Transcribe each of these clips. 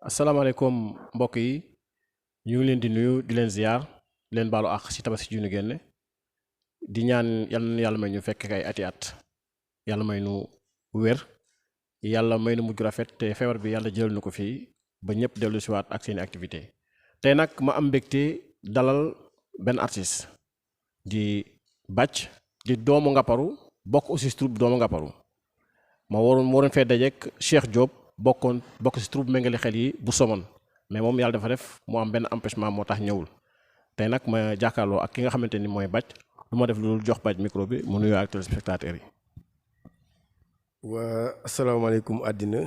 asalaamaaleykum mbokk yi ñu ngi leen di nuyu di leen ziar di leen baalu àq ci tabaski ju ñu génne di ñaan yàlla may ñu fekk ay ati at yàlla may nu wér yàlla may nu mujj rafet te feebar bi yàlla jël nu ko fii ba ñëpp dellu si waat ak seeni activité tey nag ma am mbégte dalal benn artiste di Bathie di doomu Ngaparou bokk aussi si troupe doomu Ngaparou ma waroon fee dajeek Cheikh Diop bokk si troupe méngali xel yi bu Somone mais moom yàlla dafa def mu am benn empêchement moo tax ñëwul tey nag ma jàkkaarloo ak ki nga xamante ni mooy Bathie lu ma def lu jox Bathie micro bi mu nuyoo ak téléspectateurs yi. waa asalaamaaleykum àddina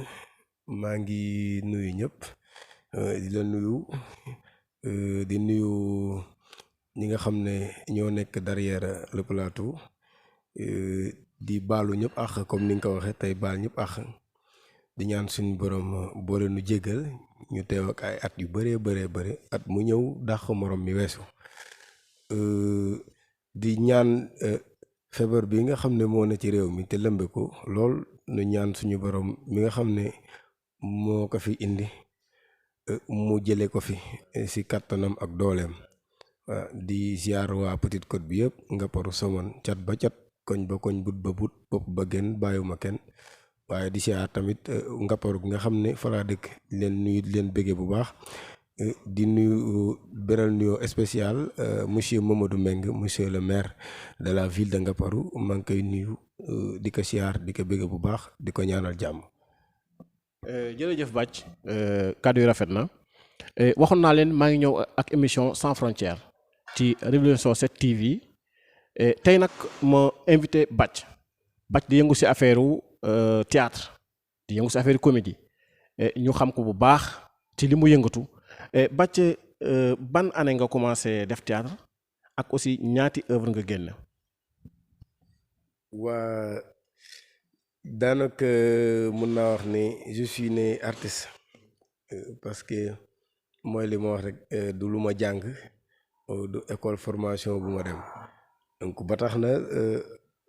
maa ngi nuyu ñëpp di la nuyu di nuyu ñi nga xam ne ñoo nekk derrière le plateau di baalu ñëpp àq comme ni nga ko waxee tey baal ñëpp àq di ñaan suñu borom boole nu jéggal ñu teew ak ay at yu bëree bëri at mu ñëw dàq morom mi weesu di ñaan feebar bi nga xam ne moo ne ci réew mi te lëmbe ko lool nu ñaan suñu borom mi nga xam ne moo ko fi indi mu jële ko fi si kàttanam ak dooleem di ziar waa Petite Côte bi yëpp Ngaparou Somone cat ba cat koñ ba koñ but ba but bopp ba gën bàyyiwuma kenn waaye di ziar tamit Ngaparou gi nga xam ne fa laa dëkk di leen nuyu di leen béggee bu baax di nuyu beral nuyoo spécial monsieur Mamadou Meng monsieur le maire de la ville de Ngaparou maa ngi koy nuyu di ko siyaar di ko bëgg bu baax di ko ñaanal jàmm. jërëjëf Bathie kàddu yi rafet na waxoon naa leen maa ngi ñëw ak émission sans frontières ci Révolution 7 TV tey nag ma invité Bathie di yëngu si affaire théâtre di yëngu si affaire comédie ñu xam ko bu baax ci li mu yëngatu. Bathie ban année nga commencé def théâtre ak aussi ñaati œuvre nga génn. waa daanaka mun naa wax ne je suis né artiste parce que mooy li ma wax rek du lu ma jàng du école formation bu ma dem donc ba tax na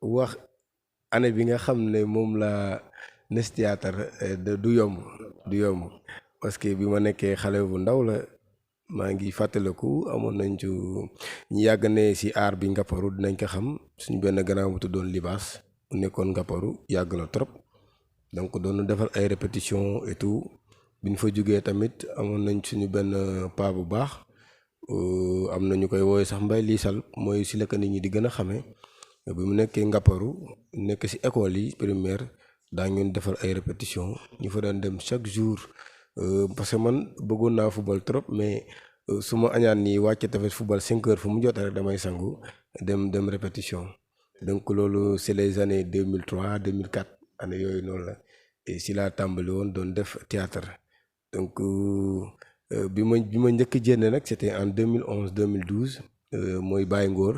wax année bi nga xam ne moom la nes théâtre du yomb parce que bi ma nekkee xale bu ndaw la maa ngi fàttaliku amoon nañ ci ñu yàgg ne si aar bi Ngaparou dinañ ko xam suñu benn gannaaw bu tuddoon Libaas mu nekkoon Ngaparou yàgg na trop donc doon defal ay répétition et tout bi ñu fa jógee tamit amoon nañ suñu benn paa bu baax am na ñu koy woowee sax mbay liisal mooy si la ko nit ñi di gën a xamee bi mu nekkee Ngaparou nekk si école yi primaire daa ngeen defal ay répétition ñu fa daan dem chaque jour. Parce que man bëggoon naa football trop mais su ma añaan nii wàcce tefes football 5 heures fu mu jot rek damay sangu dem répétition donc loolu c'est les années 2003 2004 année yooyu noonu la et si laa tàmbali woon doon def théâtre donc bi ma njëkk jénne nag c'était en 2011 2012 mooy Baye Ngor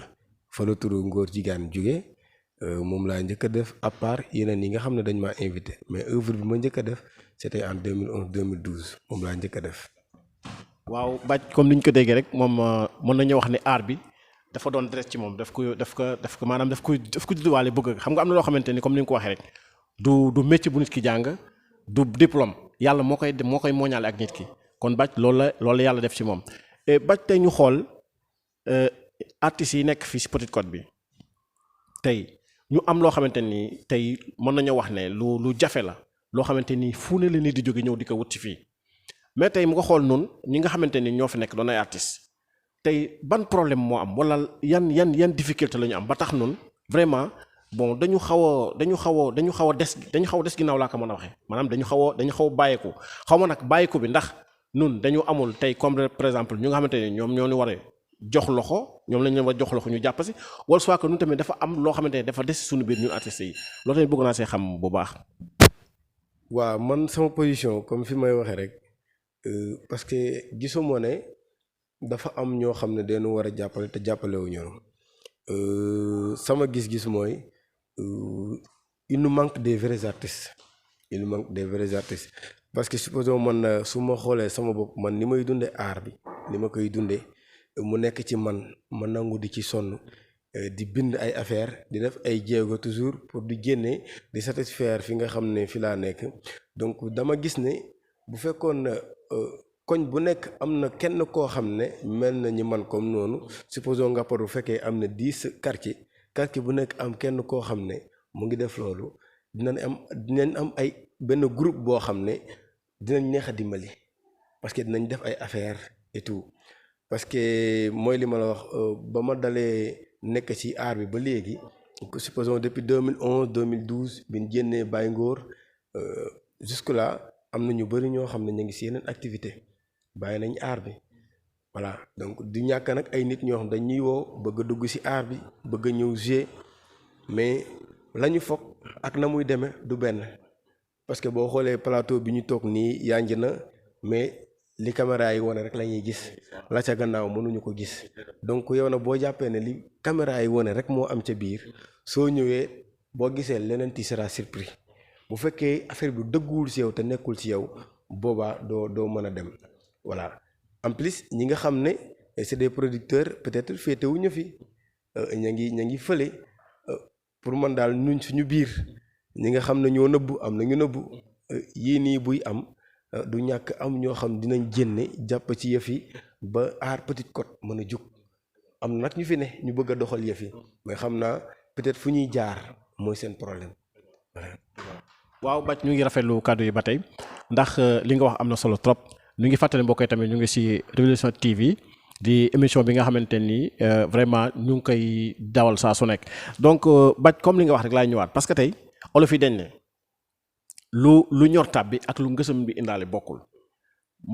fa la turu Ngor Jigaan jóge moom laa njëkk a def à part yeneen yi nga xam ne dañ maa invité mais œuvre bi ma njëkk a def c'était en 2011 2012 moom laa njëkk a def. waaw Bathie comme ni ñu ko déggee rek moom mën nañu wax ne art bi dafa doon deret ci moom daf ko maanaam daf ko judduwaale bëgg xam nga am na loo xamante ni comme ni nga ko waxee rek du métier bu nit ki jàng du diplôme yàlla moo koy mooñaale ak nit ki kon Bathie loolu la yàlla def ci moom. Bathie tey ñu xool artistes yi nekk fii ci Petite Côte bi tey ñu am loo xamante ni tey mën nañoo wax ne lu jafe la. loo xamante ni fu ne la nit di jóge ñëw di ko wut ci fii mais tey mu nga xool noonu ñi nga xamante ni ñoo fi nekk doon ay artistes tey ban problème moo am wala yan difficulté la ñu am ba tax noonu vraiment bon dañu xaw a des ginnaaw laa ko mën a waxee maanaam dañu xaw a bàyyeeku xaw ma nag bàyyeeku bi ndax nun dañu amul tey comme par exemple ñu nga xamante ni ñoom ñoo ñu war a jox loxo ñoom lañ leen war jox loxo ñu jàpp si wala soit que ñun tamit dafa am loo xamante ni dafa des suñu biir ñun artistes yi loolu tamit bëgg naa see xam bu baax. waaw man sama position comme fi may waxee rek parce que gisuma ne dafa am ñoo xam ne dañu war a jàppale te jàppalewu ñoom sama gis-gis mooy il nous manque des vrais artistes parce que supposons man su ma xoolee sama bopp man ni may dundee art bi ni ma koy dundee mu nekk ci man ma nangu di ci sonn di bind ay affaire di def ay jéego toujours pour di génne di satisfaire fi nga xam ne fi laa nekk donc dama gis ne bu fekkoon koñ bu nekk am na kenn koo xam ne mel na ñi man comme noonu supposons Ngaparou bu fekkee am na 10 quartier bu nekk am kenn koo xam ne mu ngi def loolu dinañ am ay benn groupe boo xam ne dinañ neex a dimbali parce que dinañ def ay affaires et tout parce que mooy li ma la wax ba ma dalee nekk ci art bi ba léegi supposons depuis 2011 2012 bi ñu génnee Baye Ngor jusque là am na ñu bëri ñoo xam ne ñu ngi ci yeneen activité bàyyi nañ art bi voilà donc du ñàkk nag ay nit ñoo xam dañ ñuy woo bëgg a dugg ci art bi bëgg a ñëw jouer mais la ñu foog ak na muy demee du benn parce que boo xoolee plateau bi ñu toog nii yànj na mais li caméra yi wane rek la ñuy gis la ca gannaaw mënuñu ko gis donc yow na boo jàppee ne li caméra yi wane rek moo am ca biir soo ñëwee boo gisee leneen tu seras surpris bu fekkee affaire bi dëgguwul ci yow te nekkul ci yow boobaa doo mën a dem voilà en plus ñi nga xam ne c'est des producteurs peut-être féetewuñu fi ña ngi fële pour man daal ñun suñu biir ñi nga xam ne ñoo nëbbu am na ñu nëbbu yii nii buy am du ñàkk am ñoo xam dinañ génne jàpp ci yëf yi ba aar Petite Côte mën a jug am nag ñu fi ne ñu bëgg a doxal yëf yi mais xam naa peut-être fu ñuy jaar mooy seen problème voilà. waaw Bathie ñu ngi rafetlu kàddu yi ba tey ndax li nga wax am na solo trop ñu ngi fàttali mbokk yi tamit ñu ngi ci Révolution TV di émission bi nga xamante ni vraiment ñu ngi koy dawal saa su nekk donc Bathie comme li nga wax rek laay ñëwaat parce que tey olof yi dañ ne lu ñor tab bi ak lu ngësam bi indaale bokkul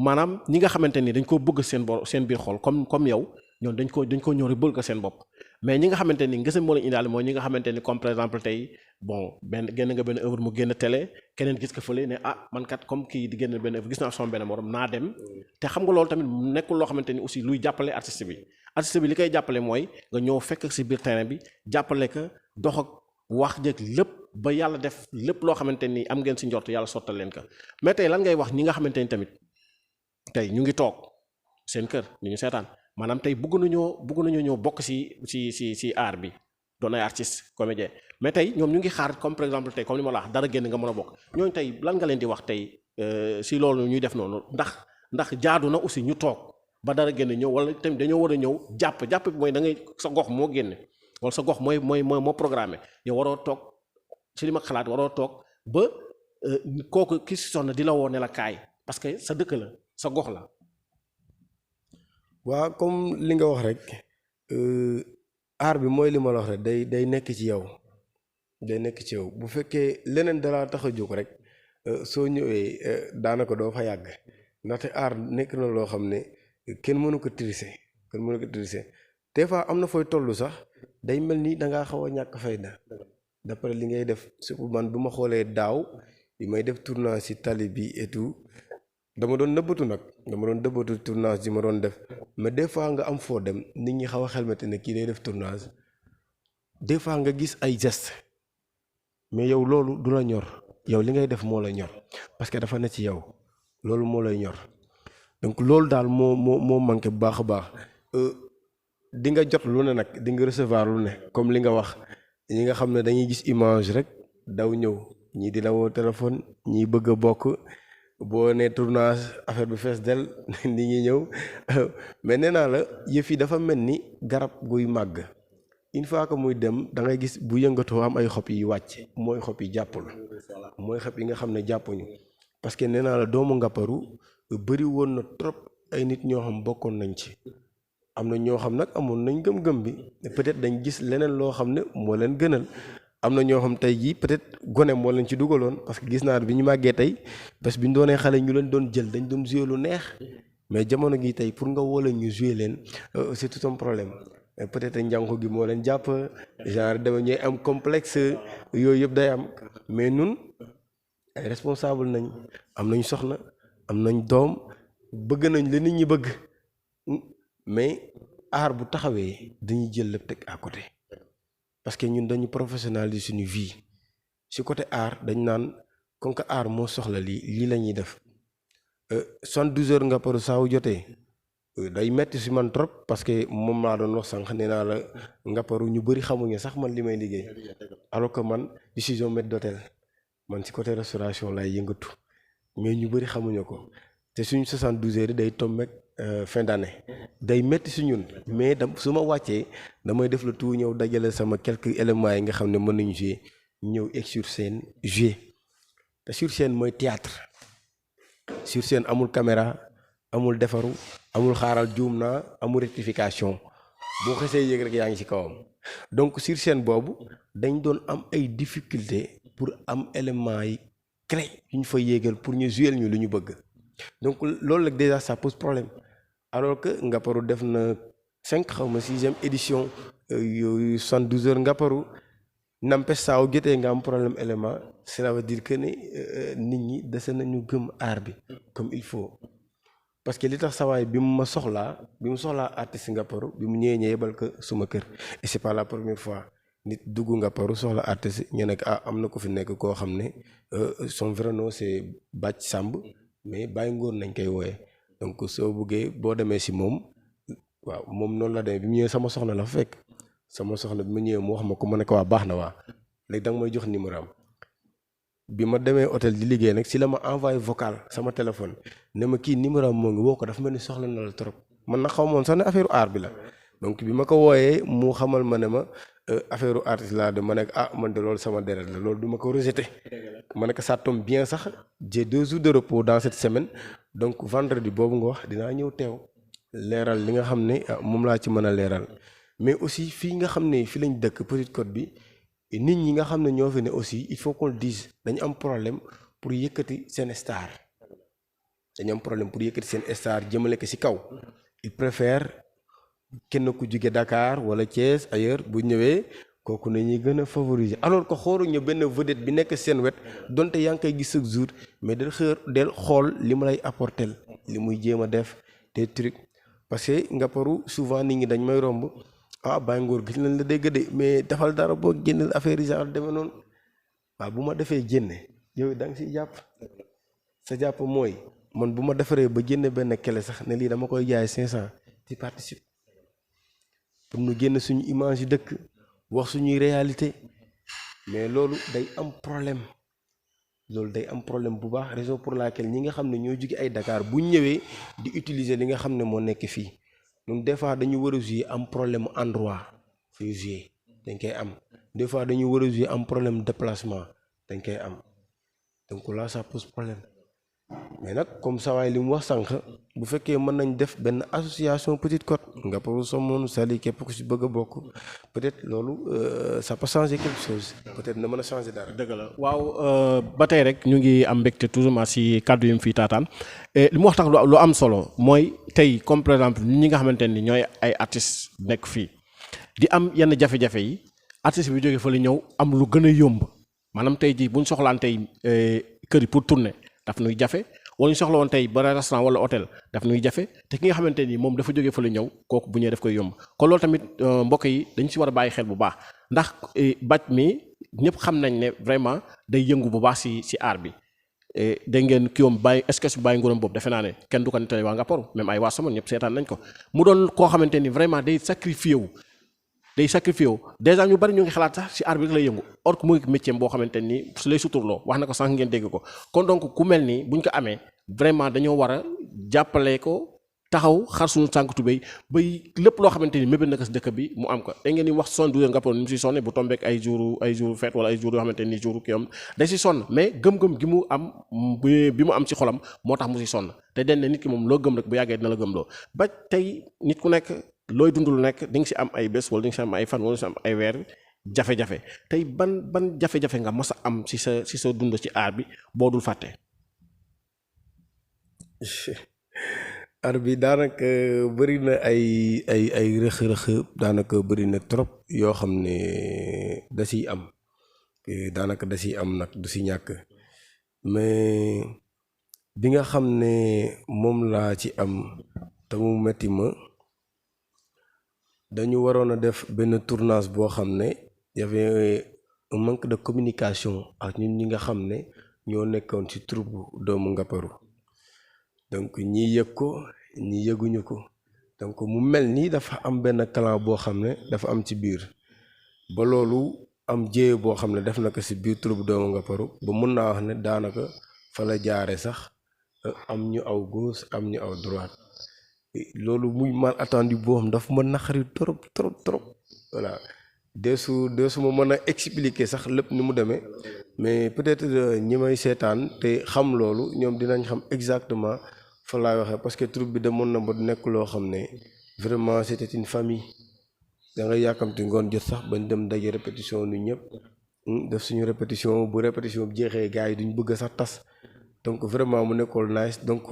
maanaam ñi nga xamante ni dañ ko bëgg seen biir xol comme yow ñoom dañ ko ñori bëgg ko seen bopp mais ñi nga xamante ni ngësam moo leen indaale mooy ñi nga xamante ni comme par exemple tey bon génn nga benn œuvre mu génn télé keneen gis ko fële ne man kat comme kii di génn benn œuvre gis naa sama benn morom naa dem te xam nga loolu tamit nekkul loo xamante ni aussi luy jàppale artiste bi li koy jàppale mooy nga ñëw fekk ci biir terrain bi jàppale ko dox ak wax jëkk lépp ba yàlla def lépp loo xamante ni am ngeen ci njort yàlla sottal leen ko mais tey lan ngay wax ñi nga xamante ni tamit tey ñu ngi toog seen kër ñu seetaan maanaam tey bëgg nañoo ñëw bokk ci art bi doon ay artiste comédien mais tey ñoom ñu ngi xaar comme par exemple tey comme ni ma la wax dara génn nga mën a bokk ñooñu tey lan nga leen di wax tey ci loolu ñuy def noonu ndax jaadu na aussi ñu toog ba dara génn ñëw wala tamit dañoo war a ñëw jàpp bi mooy da ngay sa gox moo génne wala sa gox moo programmé yow waroo toog ci li ma xalaat waroo toog ba kooku ki ci soxna di la woo ne la kaay parce que sa dëkk la sa gox la. waaw comme li nga wax rek aar bi mooy li ma la wax rek day nekk ci yow bu fekkee leneen dalaa tax a jóg rek soo ñëwee daanaka doo fa yàgg ndaxte aar nekk na loo xam ne kenn mënu ko triser des fois am na fooy tollu sax day mel ni dangaa xaw a ñàkk fayda d'après li ngay def surtout man bu ma xoolee daaw bi may def tournage ci tali bi et tout dama doon nëbbatu tournage yi ma doon def mais des fois nga am foo dem nit ñi xaw a xelmete ne kii day def tournage des fois nga gis ay gestes mais yow loolu du la ñor yow li ngay def moo la ñor parce que dafa ne ci yow loolu moo lay ñor donc loolu daal moo manqué bu baax a baax di nga jot lu ne nag di nga recevoir lu ne comme li nga wax ñi nga xam ne dañuy gis image rek daw ñëw ñii di la woo téléphone ñii bëgg a bokk boo nee tournage affaire bi fees del nit ñi ñëw mais nee naa la yëf yi dafa mel ni garab guy màgg une fois que muy dem da ngay gis bu yëngatoo am ay xob yi wàcc mooy xob yi jàppul mooy xob yi nga xam ne jàppuñu parce que nee naa la doomu Ngaparou bëri woon na trop ay nit ñoo xam bokkoon nañ ci am na ñoo xam nag amoon nañ gëm-gëm bi peut-être dañ gis leneen loo xam ne moo leen gënal am na ñoo xam tey jii peut-être gone moo leen ci dugaloon parce que gis naa bi ñu màggee tey parce que bi ñu doonee xale ñu leen doon jël dañ doon jouer lu neex mais jamono gi tey pour nga woo leen ñu jouer leen c'est tout un problème peut-être njànku gi moo leen jàpp genre dama ñuy am complexe yooyu yëpp day am mais nun ay responsable nañ am nañ soxna am nañ doom bëgg nañ la nit ñi bëgg mais aar bu taxawee dañuy jël lépp teg à côté parce que ñun dañu professionnaliser suñu vie ci côté aar dañ naan comme que aar moo soxla lii la ñuy def 72 heures Ngaparou saa wu jotee day metti ci man trop parce que moom laa doon wax sànq nee naa la Ngaparou ñu bëri xamuñu sax man li may liggéey alors que man décision maître d'hôtel man ci côté restauration lay yëngatu mais ñu bëri xamuñu ko te suñu 72 heures day tombeek fin d'année day métti si ñun mais su ma wàccee damay def le tout ñëw dajale sama quelques éléments yi nga xam ne mën nañu jouer ñëw egg sur scène jouer te sur scène mooy théâtre sur scène amul caméra amul defaru amul xaaral juum naa amul rectification boo xesee yéeg rek yaa ngi ci kawam donc sur scène boobu dañ doon am ay difficultés pour am éléments yi clé yu ñu fa yéegal pour ñu jouer ñu lu ñu bëgg donc loolu nag déjà ça pose problème alors que Ngaparou def na 5 xaw ma 6e édition yooyu 72 heures Ngaparou n'empêche saa wu jotee nga am problème élément cela veut dire que ni nit ñi dese nañu gëm art bi comme il faut parce que li tax sawaay bi mu soxlaa artiste Ngaparou bi mu ñëwee yebal ko suma kër et c'est pas la première fois nit dugg Ngaparou soxla artiste ñu nekk am na ko fi nekk koo xam ne son vrai nom c'est Bac Samb mais Baye Ngor nañ koy wooye donc soo buggee boo demee si moom waaw moom noonu la demee bi mu ñëwee sama soxna la fa fekk sama soxna bi ma ñëwee mu wax ma ko ma ne ko waa baax na waa léegi da nga may jox numéro am bi ma demee hôtel di liggéey nag si la ma envoyé vocal sama téléphone ne ma kii numéro am moo ngi woo ko dafa mel ni soxla na la trop man nag xaw ma woon sax ne affaire art bi la donc bi ma ko wooyee mu xamal ma ne ma affaire artiste laa de ma nekk man de loolu sama deret la loolu du ma ko rejeté ma ne ko ça tombe bien sax j'ai 2 jours de repos dans cette semaine donc vendredi boobu nga wax dinaa ñëw teew leeral li nga xam ne moom laa ci mën a leeral mais aussi fii nga xam ne fi lañ dëkk Petite Côte bi nit ñi nga xam ne ñoo fi ne aussi il faut qu'on le dise dañu am problème pour yëkkati seen star jëmale ko ci kaw il préfère kenn ku jóge Dakar wala Thiès ailleurs bu ñëwee kooku ne ñuy gën a favoriser alors que xooruñu benn vedette bi nekk seen wet donte yaa ngi koy gis chaque jour mais del xool li ma lay apporter li muy jéem a def des trucs parce que Ngaparou souvent nit ñi dañ may romb Baye Ngor gis nañ la dégg de mais defal dara boo génne affaire yi genre demee noonu waaw bu ma defee génne yow da nga siy jàpp sa jàpp mooy man bu ma defaree ba génne benn kele sax ne lii dama koy jaay 500 ci participe pour nu génn suñu image yu dëkk wax suñuy réalité mais loolu day am problème bu baax raison pour laquelle ñi nga xam ne ñoo jóge ay Dakar bu ñëwee di utiliser li nga xam ne moo nekk fii donc des fois dañu war a jouer am problème endroit fii jouer dañ koy am des fois dañu war a jouer am problème déplacement dañ koy am donc là ça pose problème mais nag comme sawaay li mu wax sànq bu fekkee mën nañ def benn association Petite Côte Ngaparou Somone Saly képp ku si bëgg a bokk peut-être loolu ça peut changer quelque chose peut-être na mën a changer dara. dëgg la waaw ba tey rek ñu ngi am mbégte toujours si kàddu yi mu fiy taataan li mu wax tax lu am solo mooy tey comme par exemple ñi nga xamante ni ñooy ay artistes nekk fii di am yenn jafe-jafe yi artiste bi jógee fa la ñëw am lu gën a yomb maanaam tey jii buñ soxlaan tey kër yi pour tourner. daf nuy jafe wala ñu soxla woon tey ba restaurant wala hôtel daf nuy jafe te ki nga xamante ni moom dafa jógee fa la ñëw kooku bu ñëwee daf koy yomb kon loolu tamit mbokk yi dañu si war a bàyyi xel bu baax ndax Bac mi ñëpp xam nañ ne vraiment day yëngu bu baax si art bi dégg ngeen kii woom bàyyi est-ce que bàyyi nguuram boobu defe naa ne kenn du ko nettali waa Ngaparou même ay waa Somone ñëpp seetaan nañ ko mu doon koo xamante ni vraiment day sacrifié wu déjà ñu bari ñu ngi xalaat sax ci art bi rek lay yëngu or que muy métier boo xamante ni su lay suturloo wax na ko sànq ngeen dégg ko kon donc ku mel ni buñ ko amee vraiment dañoo war a jàppale ko taxaw xar suñu sànq tubéy bay lépp loo xamante ni mébét na ko ci dëkk bi mu am ko da ngeen di wax 72 heures Ngaparou ni mu si sonne bu tombeek ay jour fête wala ay jours yoo xamante ni jour kii am day si sonn mais gëm-gëm gi mu am bi mu am ci xolam moo tax mu si sonn te dañ ne nit ki moom loo gëm rek bu yàggee dina la gëm loo ba tey nit ku nekk looy dund lu nekk di nga si am ay bés wala di nga si am ay fan wala di nga si am ay weer jafe-jafe tey ban jafe-jafe nga mos a am si sa dund ci art bi boo dul fàtte. art bi daanaka bëri na ay rëx-rëx daanaka bëri na trop yoo xam ne da siy am daanaka da siy am nag du si ñàkk mais bi nga xam ne moom laa ci am te mu metti ma. dañu waroon a def benn tournage boo xam ne y avait un manque de communication ak ñun ñi nga xam ne ñoo nekkoon ci troupe doomu Ngaparou donc ñi yëg ko ñi yëguñu ko donc mu mel ni dafa am benn clan boo xam ne dafa am ci biir ba loolu am jéye boo xam ne def na ko ci biir troupe doomu Ngaparou ba mun naa wax ne daanaka fa la jaare sax am ñu aw gauche am ñu aw droite loolu muy mal attendu boo xam dafa ma naqari trop trop trop voilà deesu ma mën a expliquer sax lépp ni mu demee mais peut-être ñi may seetaan te xam loolu ñoom dinañ xam exactement fa laay waxee parce que troupe bi demoon na ba nekk loo xam ne vraiment c'était une famille da ngay yàkkamti ngoon jot sax bañ dem daje répétition nu ñëpp def suñu répétition bu répétition bi jeexee gars yi duñ bëgg sax tas donc vraiment mu nekkoon nice donc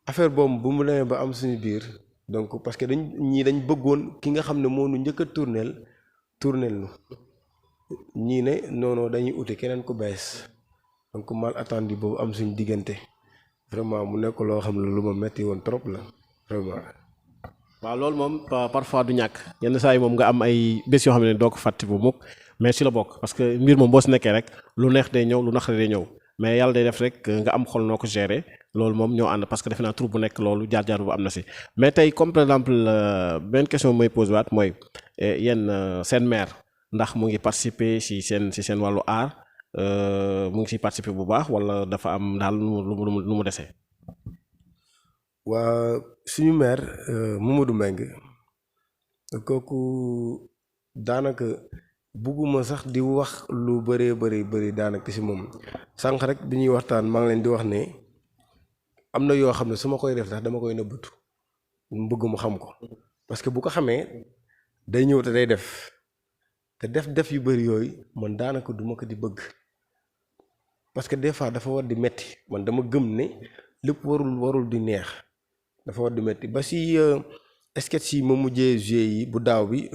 affaire boobu bu mu demee ba am suñu biir donc parce que dañ bëggoon ki nga xam ne moo nu njëkk a tournel nu ñii ne non dañuy uti keneen ku bees donc mal attendu boobu am suñu diggante vraiment mu nekk loo xam ne lu ma metti woon trop la vraiment. waaw loolu moom parfois du ñàkk yenn saa yi moom nga am ay bés yoo xam ne doo ko fàtte bu mukk mais ci la bokk parce que mbir moom boo si nekkee rek lu neex day ñëw lu naqari day ñëw mais yàlla day def rek nga am xol noo ko gérer loolu moom ñoo ànd parce que defe naa troupe bu nekk loolu jaar-jaar bu am na si mais tey comme par exemple benn question mooy posé waat mooy yéen seen maire ndax mu ngi participer si seen wàllu art mu ngi siy participer bu baax wala dafa am daal lu mu desee. waa suñu maire Mamadou Mbengue kooku daanaka bugguma sax di wax lu bëri daanaka ci moom sànq rek bi ñuy waxtaan maa ngi leen di wax ne am na yoo xam ne su ma koy def ndax dama koy nëbbatu mu bëgg mu xam ko parce que bu ko xamee day ñëw te day def yu bëri yooyu man daanaka duma ko di bëgg parce que des fois dafa war di metti man dama gëm ne lépp warul di neex dafa war di metti ba si sketch yi ma mujjee joué yi bu daaw bi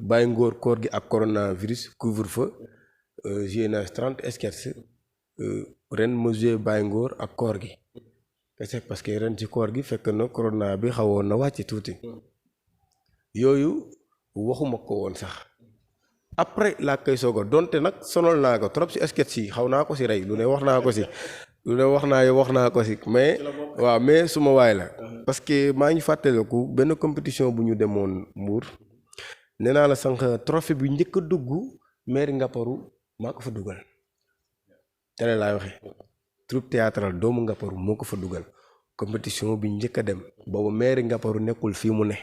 bàyyi ngóor koor gi ak coronavirus couvre-feu joué naa 30 sketch ren ma joué bàyyi ngóor ak koor gi c'est parce que ren ci koor gi fekk na corona bi xawoon na wàcc tuuti yooyu waxuma ko woon sax après laa koy soog a donte nag sonal naa ko trop si sketch yi xaw naa ko si rey lu ne wax naa ko si mais waaw mais suma waay la parce que maa ngi fàttaliku benn compétition bu ñu demoon Mbour nee naa la sànq trophée bi njëkk a dugg maire Ngaparou maa ko fa dugal tele laay waxe troupe théâtrale doomu Ngaparou moo ko fa dugal compétition bi njëkk a dem boobu maire Ngaparou nekkul fii mu ne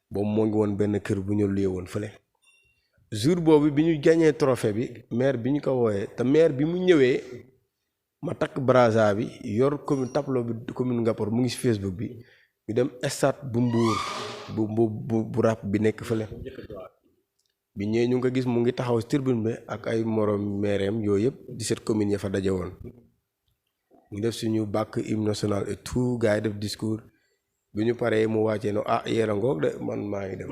boobu moo ngi woon benn kër bu ñu luyee woon fële jour boobu bi ñu gagné trophée bi maire bi ñu ko wooyee te maire bi mu ñëwee ma takk braza bi yor commune tableau bi commune Ngaparou mu ngi ci Facebook bi ñu dem stade bu Mbour bu rap bi nekk fële bi ñëwee ñu ngi ko gis mu ngi taxaw ci tribune bi ak ay morom maireem yooyu yëpp 17 communes ya fa daje woon ñu def suñu bàkk hymne national et tout gars yi def discours bi ñu paree mu wàccee no yéen a ngoog de man maa ngi dem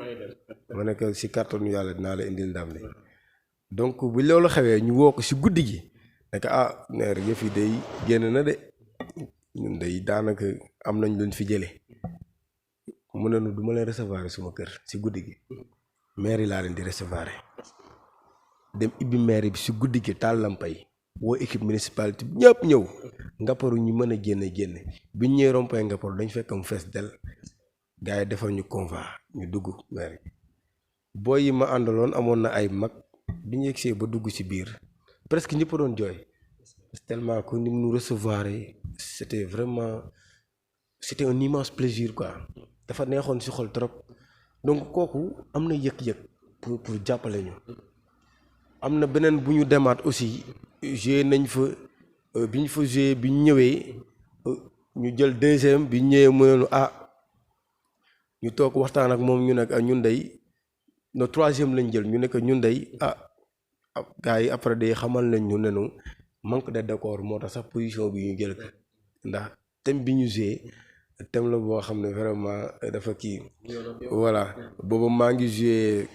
ma nekk ci kàttanu yàlla dinaa la indil ndam li donc bu loolu xewee ñu woo ko ci guddi gi nekk neer yëf yi day génn na de ñun day daanaka am nañ luñ fi jële mu ne nu du ma leen recevoir suma kër ci guddi gi maire yi laa leen di recevoir dem ibbi maire bi ci guddi gi taal lampa yi woo équipe municipalité bi ñëpp ñëw Ngaparou ñu mën a génne bi ñu ñëwee rond-point Ngaparou dañ fekk mu fees del gars yi defal ñu convoi ñu dugg maire bi booy yi ma àndaloon amoon na ay mag bi ñu yegsee ba dugg ci biir presque ñëpp doon jooy tellement que ni mu recevoir c'était un immense plaisir quoi dafa neexoon ci xol trop donc kooku am na yëg-yëg pour jàppale ñu am na beneen bu ñu demaat aussi joué nañ fa bi ñu fa joué bi ñu ñëwee ñu jël deuxième bi ñu ñëwee mu ne ñu toog waxtaan ak moom ñu nekk ñun day no troisième lañ jël ñu nekk ñun day gars yi après day xamal nañ ñu nenu manque de décor moo tax sax position bi ñu jël ko ndax thème bi ñu joué thème la boo xam ne vraiment dafa kii voilà boobu maa ngi joué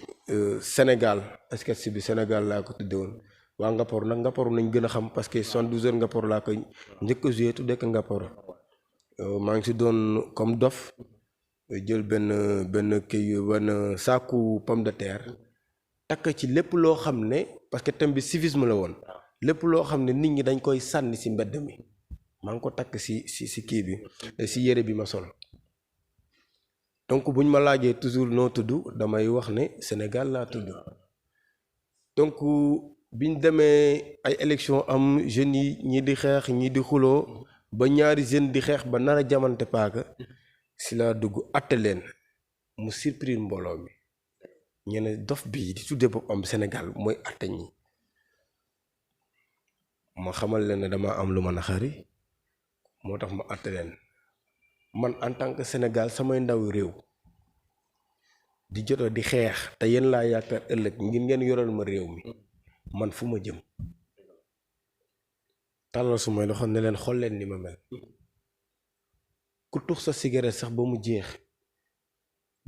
Sénégal sketch bi Sénégal laa ko tudde woon waa Ngaparou nag Ngaparou nañ gën a xam parce que 72 heures Ngaparou laa ko njëkk a joué tuddee ko Ngaparou maa ngi si doon comme dof jël benn saaku pomme de terre takk ci lépp loo xam ne parce que thème bi civisme la woon lépp loo xam ne nit ñi dañ koy sànni si mbedd mi maa ngi ko takk si kii bi si yére bi ma sol donc buñ ma laajee toujours noo tudd damay wax ne Sénégal laa tudd donc biñ demee ay élection am jeunes yi ñii di xeex ñii di xuloo ba ñaari jeune di xeex ba nar a jamante paaka si laa dugg atte leen mu surprise mbooloo mi ñene dof bii di tudde boppam Sénégal mooy atte ñi ma xamal leen ne dama am lu ma naxari moo tax ma atte leen man en tant que Sénégal samay ndaw réew di joto di xeex te yéen laa yaakaar ëllëg ngir ngeen yoral ma réew mi man fu ma jëm tàllal sumay loxo ne leen xool leen ni ma mel ku tux sa cigarette sax ba mu jeex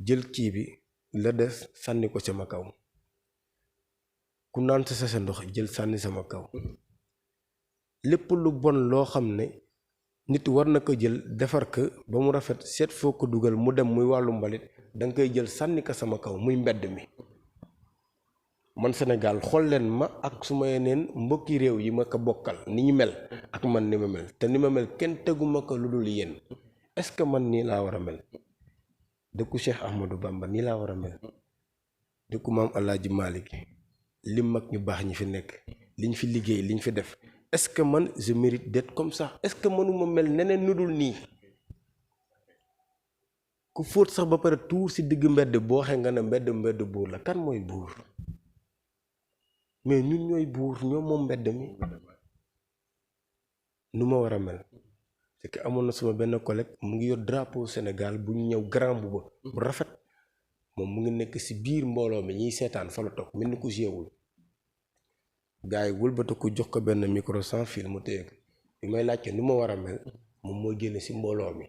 jël kii bi la des sànni ko sama kaw ku naan sa ndox jël sànni sama kaw lépp lu bon loo xam ne nit war na ko jël defar ko ba mu rafet seet foo ko dugal mu dem muy wàllu mbalit danga koy jël sànni ko sama kaw muy mbedd mi man Sénégal xool leen ma ak suma yeneen mbokki réew yi ma ko bokkal ni ñu mel ak man ni ma mel te ni ma mel kenn teguma ko lu dul yéen est-ce que man nii laa war a mel dëkku Cheikh Ahmadou Bamba nii laa war a mel dëkku maam Alaaji Malick li mag ñu baax ñi fi nekk liñ fi liggéey liñ fi def est-ce que man je mérite d'être comme ça est-ce que mënuma mel neneen nu dul nii ku fóot sax ba pare tuur ci digg mbedd boo xee nga ne mbedd buur la kan mooy buur mais ñun ñooy buur ñoo moom mbedd mi nu ma war a mel c'est que amoon na sama benn collègue mu ngi yor drapeau Sénégal bu ñu ñëw grand bu rafet moom mu ngi nekk ci biir mbooloo mi ñiy seetaan fa la toog mel ni ku jéewul gars yi wëlbatu ko jox ko benn micro sans fil mu téye ko bi may laajte nu ma war a mel moom mooy génne ci mbooloo mi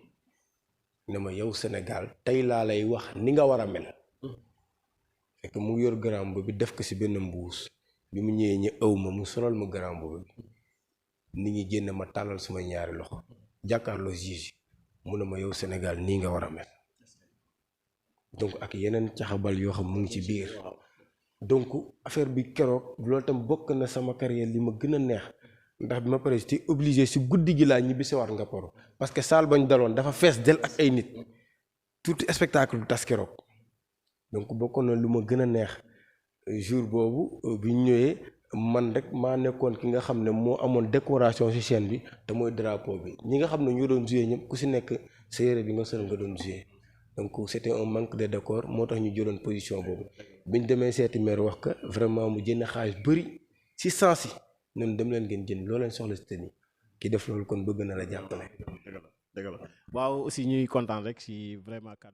ne ma yow Sénégal tey laa lay wax ni nga war a mel fekk mu ngi yor grand bi def ko ci benn mbuus bi mu ñëwee ñu ëw ma mu solal ma grand bi nit ñi génn ma tàllal suma ñaari loxo jàkkaarloo juge mu ne ma yow Sénégal nii nga war a mel donc ak yeneen caxabal yoo xam mu ngi ci biir donc affaire bi keroog loolu tam bokk na sama carrière li ma gën a neex ndax bi ma pare ci obligé ci guddi gi laa ñibbi si waat nga poro parce que salle bañ daloon dafa fees del ak ay nit tuuti spectacle du tas keroog donc bokk na lu ma gën a neex jour boobu bi ñu ñëwee man rek maa nekkoon ki nga xam ne moo amoon décoration ci scène bi te mooy drapeau bi ñi nga xam ne ñoo doon joué ñëpp ku ci nekk sa yére bi nga sol nga doon joué donc c'était un manque de décor moo tax ñu jëloon position boobu biñ demee seeti maire wax ka vraiment mu jënd xaalis bëri ci sens yi ñun dem leen ngeen jënd loo leen soxla ci tenue ki def loolu kon bëgg na la jàppale. dëgg la waaw aussi ñuy kontaan rek ci vraiment kàddu